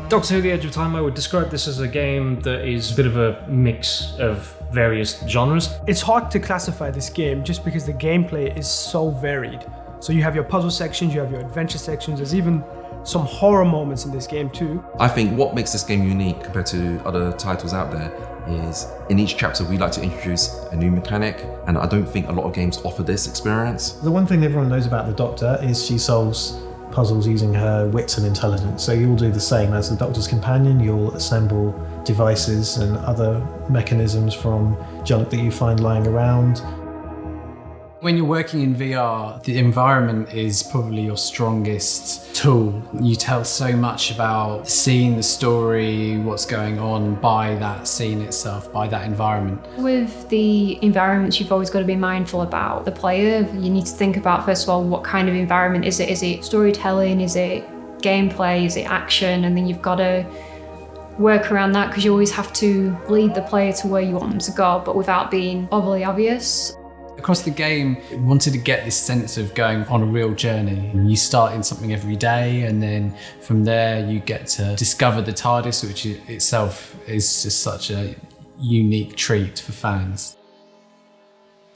Doctor Who: The Edge of Time, I would describe this as a game that is a bit of a mix of various genres. It's hard to classify this game just because the gameplay is so varied. So you have your puzzle sections, you have your adventure sections, there's even some horror moments in this game too. I think what makes this game unique compared to other titles out there is in each chapter we like to introduce a new mechanic, and I don't think a lot of games offer this experience. The one thing everyone knows about the Doctor is she solves puzzles using her wits and intelligence. So you'll do the same as the Doctor's companion. You'll assemble devices and other mechanisms from junk that you find lying around. When you're working in VR, the environment is probably your strongest tool. You tell so much about seeing the story, what's going on by that scene itself, by that environment. With the environments, you've always got to be mindful about the player. You need to think about, first of all, what kind of environment is it? Is it storytelling? Is it gameplay? Is it action? And then you've got to work around that, because you always have to lead the player to where you want them to go, but without being overly obvious. Across the game, I wanted to get this sense of going on a real journey. You start in something every day, and then from there you get to discover the TARDIS, which itself is just such a unique treat for fans.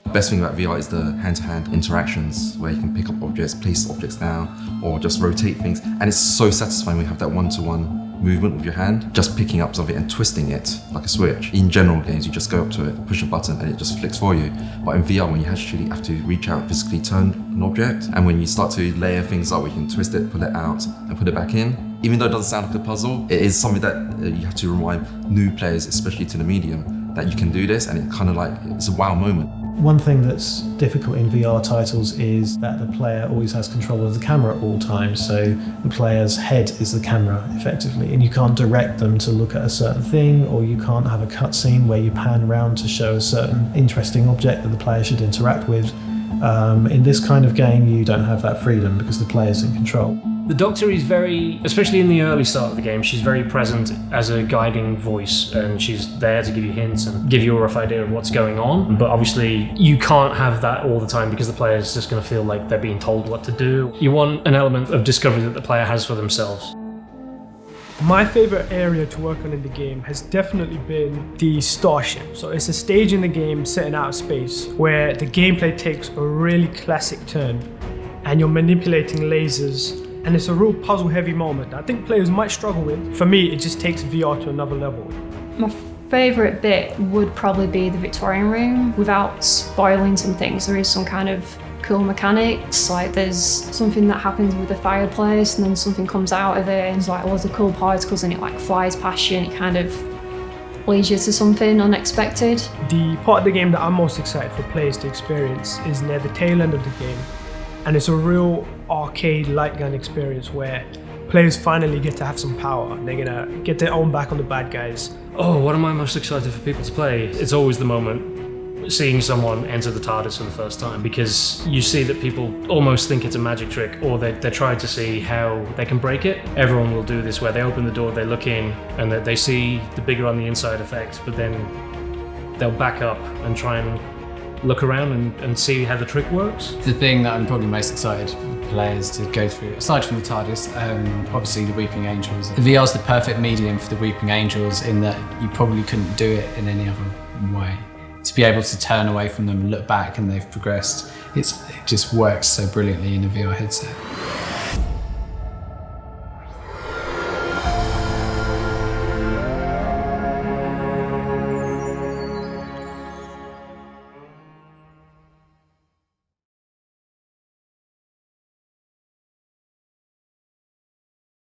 The best thing about VR is the hand-to-hand interactions, where you can pick up objects, place objects down, or just rotate things. And it's so satisfying when you have that one-to-one movement with your hand, just picking up something and twisting it like a switch. In general games, you just go up to it, push a button, and it just flicks for you. But in VR, when you actually have to reach out, physically turn an object, and when you start to layer things up, you can twist it, pull it out, and put it back in. Even though it doesn't sound like a puzzle, it is something that you have to remind new players, especially to the medium, that you can do this, and it kind of like, it's a wow moment. One thing that's difficult in VR titles is that the player always has control of the camera at all times, so the player's head is the camera effectively, and you can't direct them to look at a certain thing, or you can't have a cutscene where you pan around to show a certain interesting object that the player should interact with. In this kind of game, you don't have that freedom because the player's in control. The Doctor is very, especially in the early start of the game, she's very present as a guiding voice, and she's there to give you hints and give you a rough idea of what's going on. But obviously you can't have that all the time, because the player's just going to feel like they're being told what to do. You want an element of discovery that the player has for themselves. My favourite area to work on in the game has definitely been the starship. So it's a stage in the game set in outer space where the gameplay takes a really classic turn, and you're manipulating lasers, and it's a real puzzle-heavy moment I think players might struggle with. For me, it just takes VR to another level. My favourite bit would probably be the Victorian room. Without spoiling some things, there is some kind of cool mechanics, like there's something that happens with the fireplace and then something comes out of it and it's like loads of cool particles and it like flies past you and it kind of leads you to something unexpected. The part of the game that I'm most excited for players to experience is near the tail end of the game, and it's a real arcade light gun experience where players finally get to have some power. They're gonna get their own back on the bad guys. Oh, what am I most excited for people to play? It's always the moment seeing someone enter the TARDIS for the first time, because you see that people almost think it's a magic trick, or they're trying to see how they can break it. Everyone will do this where they open the door, they look in, and they see the bigger on the inside effect, but then they'll back up and try and look around and see how the trick works. The thing that I'm probably most excited for players to go through, aside from the TARDIS, obviously the Weeping Angels. The VR's the perfect medium for the Weeping Angels in that you probably couldn't do it in any other way. To be able to turn away from them and look back and they've progressed, it just works so brilliantly in a VR headset.